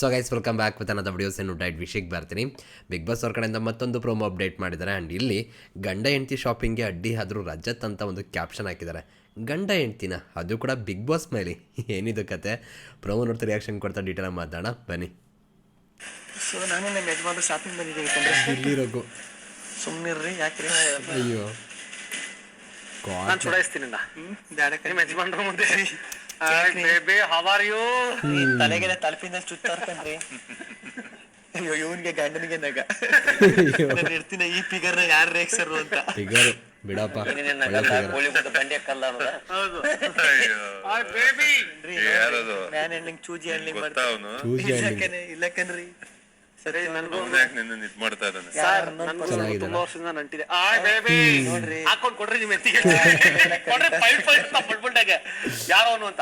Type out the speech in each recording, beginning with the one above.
So guys welcome back with ಅನ್ನದ videos ಏನು ಡೈಟ್ ವಿಷಯಕ್ಕೆ ಬರ್ತೀನಿ. ಬಿಗ್ ಬಾಸ್ ಅವ್ರ ಕಡೆಯಿಂದ ಮತ್ತೊಂದು ಪ್ರೋಮೋ ಅಪ್ಡೇಟ್ ಮಾಡಿದ್ದಾರೆ. ಆ್ಯಂಡ್ ಇಲ್ಲಿ ಗಂಡ ಹೆಂಡ್ತಿ ಶಾಪಿಂಗ್ಗೆ ಅಡ್ಡಿ ಆದರೂ ರಜತ್ ಅಂತ ಒಂದು ಕ್ಯಾಪ್ಷನ್ ಹಾಕಿದ್ದಾರೆ. ಗಂಡ ಹೆಂಡ್ತಿನ, ಅದು ಕೂಡ ಬಿಗ್ ಬಾಸ್ ಮೇಲೆ. ಏನಿದು ಕತೆ? ಪ್ರೋಮೋ ನೋಡ್ತಾ ರಿಯಾಕ್ಷನ್ ಕೊಡ್ತಾ ಡೀಟೇಲ್ ಮಾತಾಡೋಣ ಬನ್ನಿ. ಸೊ ನಾನು ನಮ್ಮ ಯಜಮಾನ್ರು ಶಾಪಿಂಗ್ ಬಂದಿದ್ದೀವಿ. ಇಲ್ಲಿ ರಘು ಸುಮ್ಮನಿರ್ರಿ, ಯಾಕ್ರಿ? ಅಯ್ಯೋ ನಾನು ಚುಡಾಯಿಸ್ತೀನಿ ಬ್ಯಾಡ ನಿಮ್ಮ ಯಜಮಾನ್ರ ಮುಂದೆ. Baby how are you? ತಲೆಗೆಲ್ಲ ತಲಪಿಂದ ಚುತ್ತಾರ್ಕಂಡ್ರಿ. ಅಯ್ಯೋ ಇವನ್ಗೆ ಗಂಡನಿಗೆ ನಗ. ನಾನು ಇರ್ತೀನಿ ಈ ಫಿಗರ್ನ ಯಾರು ರೇಕ್ಸರು ಅಂತ. ಫಿಗರ್ ಬಿಡಪ್ಪ, ಮ್ಯಾನ್ ಎಂಡಿಂಗ್ ಚೂಜಿ ಎಂಡಿಂಗ್ ಮಾಡ್ತಾನೆ. ಇಲ್ಲಕನ್ರಿ ಸರಿ, ನನಗೂ ಸರ್ ತುಂಬಾ ವರ್ಷದಿಂದ ನಂಟಿದೆ. ನೋಡ್ರಿ ಹಾಕೊಂಡ್ ಕೊಡ್ರಿ ನಿಮ್ಮ ಎತ್ತಿಗೆ ಯಾರೋ ಅವನು ಅಂತ.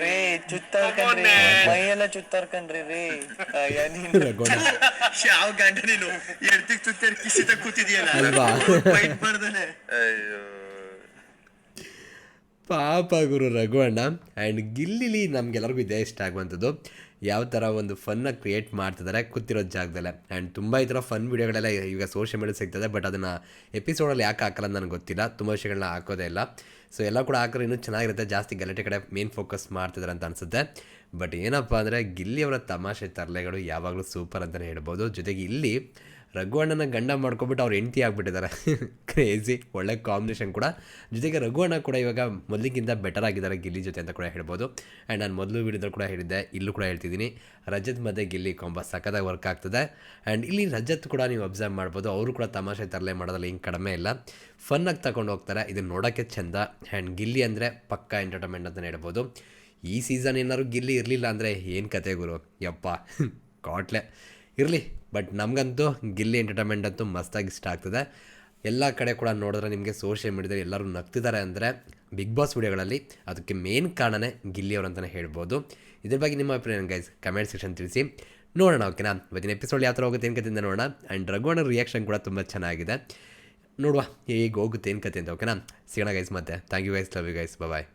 ರೇ ಚುತ್ತಾರ್ಕಂಡ್ರಿ, ಮೈಯೆಲ್ಲ ಚುತ್ತಾರ್ಕಂಡ್ರಿ ರೀ. ಯಾವ ಗಂಡ ನೀನು ಎಡ್ತಿಗ್ ಚುತ್ತಾರ್ ಕಿಸಿತ ಕೂತಿದ್ಯಲ್ಲ ಅಲ್ವಾ? ಫೈಟ್ ಮಾಡ್ದಾನೆ. ಪಾಪ ಗುರು ರಘು ಅಣ್ಣ. ಆ್ಯಂಡ್ ಗಿಲ್ಲಿಲಿ ನಮಗೆಲ್ಲರಿಗೂ ಇದೇ ಇಷ್ಟ ಆಗುವಂಥದ್ದು, ಯಾವ ಥರ ಒಂದು ಫನ್ನ ಕ್ರಿಯೇಟ್ ಮಾಡ್ತಿದ್ದಾರೆ ಕೂತಿರೋ ಜಾಗದಲ್ಲೇ. ಆ್ಯಂಡ್ ತುಂಬ ಈ ಥರ ಫನ್ ವೀಡಿಯೋಗಳೆಲ್ಲ ಈಗ ಸೋಷಿಯಲ್ ಮೀಡಿಯಾ ಸಿಗ್ತದೆ. ಬಟ್ ಅದನ್ನು ಎಪಿಸೋಡಲ್ಲಿ ಯಾಕೆ ಹಾಕಲ್ಲ ನನಗೆ ಗೊತ್ತಿಲ್ಲ. ತುಂಬ ವಿಷಯಗಳನ್ನ ಹಾಕೋದೇ ಇಲ್ಲ. ಸೊ ಎಲ್ಲ ಕೂಡ ಹಾಕಿದ್ರೆ ಇನ್ನೂ ಚೆನ್ನಾಗಿರುತ್ತೆ. ಜಾಸ್ತಿ ಗಲಾಟೆ ಕಡೆ ಮೇನ್ ಫೋಕಸ್ ಮಾಡ್ತಿದ್ದಾರೆ ಅಂತ ಅನಿಸುತ್ತೆ. ಬಟ್ ಏನಪ್ಪ ಅಂದರೆ ಗಿಲ್ಲಿಯವರ ತಮಾಷೆ ತರಲೆಗಳು ಯಾವಾಗಲೂ ಸೂಪರ್ ಅಂತಲೇ ಹೇಳ್ಬೋದು. ಜೊತೆಗೆ ಇಲ್ಲಿ ರಘು ಅಣ್ಣನ ಗಂಡ ಮಾಡ್ಕೊಬಿಟ್ಟು ಅವ್ರು ಹೆಂಡ್ತಿ ಆಗಿಬಿಟ್ಟಿದ್ದಾರೆ. ಕ್ರೇಜಿ, ಒಳ್ಳೆ ಕಾಂಬಿನೇಷನ್ ಕೂಡ. ಜೊತೆಗೆ ರಘು ಅಣ್ಣ ಕೂಡ ಇವಾಗ ಮೊದಲಿಗಿಂತ ಬೆಟರ್ ಆಗಿದ್ದಾರೆ ಗಿಲ್ಲಿ ಜೊತೆ ಅಂತ ಕೂಡ ಹೇಳ್ಬೋದು. ಆ್ಯಂಡ್ ನಾನು ಮೊದಲು ವೀಡಿಯೋದಲ್ಲಿ ಕೂಡ ಹೇಳಿದ್ದೆ, ಇಲ್ಲೂ ಕೂಡ ಹೇಳ್ತಿದ್ದೀನಿ, ರಜತ್ ಮತ್ತು ಗಿಲ್ಲಿ ಕಾಂಬ ಸಖತ್ತಾಗಿ ವರ್ಕ್ ಆಗ್ತದೆ. ಆ್ಯಂಡ್ ಇಲ್ಲಿ ರಜತ್ ಕೂಡ ನೀವು ಅಬ್ಸರ್ವ್ ಮಾಡ್ಬೋದು, ಅವರು ಕೂಡ ತಮಾಷೆ ತರಲೆ ಮಾಡೋದ್ರಲ್ಲಿ ಹಿಂಗೆ ಕಡಿಮೆ ಇಲ್ಲ, ಫನ್ನಾಗಿ ತಗೊಂಡು ಹೋಗ್ತಾರೆ. ಇದನ್ನು ನೋಡೋಕ್ಕೆ ಚೆಂದ. ಆ್ಯಂಡ್ ಗಿಲ್ಲಿ ಅಂದರೆ ಪಕ್ಕಾ ಎಂಟರ್ಟೈನ್ಮೆಂಟ್ ಅಂತಲೇ ಹೇಳ್ಬೋದು. ಈ ಸೀಸನ್ ಏನಾದ್ರು ಗಿಲ್ಲಿ ಇರಲಿಲ್ಲ ಅಂದರೆ ಏನು ಕತೆ ಗುರು, ಯಪ್ಪ ಕಾಟ್ಲೆ ಇರಲಿ. ಬಟ್ ನಮಗಂತೂ ಗಿಲ್ಲಿ ಎಂಟರ್ಟೈನ್ಮೆಂಟ್ ಅಂತೂ ಮಸ್ತಾಗಿ ಇಷ್ಟ ಆಗ್ತದೆ. ಎಲ್ಲ ಕಡೆ ಕೂಡ ನೋಡಿದ್ರೆ ನಿಮಗೆ ಸೋಷಿಯಲ್ ಮೀಡಿಯಾದಲ್ಲಿ ಎಲ್ಲರೂ ನಗ್ತಿದ್ದಾರೆ ಅಂದರೆ ಬಿಗ್ ಬಾಸ್ ವಿಡಿಯೋಗಳಲ್ಲಿ ಅದಕ್ಕೆ ಮೇನ್ ಕಾರಣನೇ ಗಿಲ್ಲಿಯವರು ಅಂತಲೇ ಹೇಳ್ಬೋದು. ಇದ್ರ ಬಗ್ಗೆ ನಿಮ್ಮ ಅಭಿಪ್ರಾಯ ಗೈಸ್ ಕಮೆಂಟ್ ಸೆಕ್ಷನ್ ತಿಳಿಸಿ ನೋಡೋಣ. ಓಕೆನಾ? ಇವತ್ತಿನ ಎಪಿಸೋಡ್ ಯಾವ ಥರ ಹೋಗುತ್ತೆ ಏನು ಕತೆ ಅಂತ ನೋಡೋಣ. ಆ್ಯಂಡ್ ರಘುವಣ್ಣ ರಿಯಾಕ್ಷನ್ ಕೂಡ ತುಂಬ ಚೆನ್ನಾಗಿದೆ. ನೋಡುವ ಹೇಗೆ ಹೋಗುತ್ತೆ ಏನು ಕತೆ ಅಂತ. ಓಕೆನಾ? ಸಿಗೋಣ ಗೈಸ್ ಮತ್ತೆ. Thank you guys, love you guys, bye.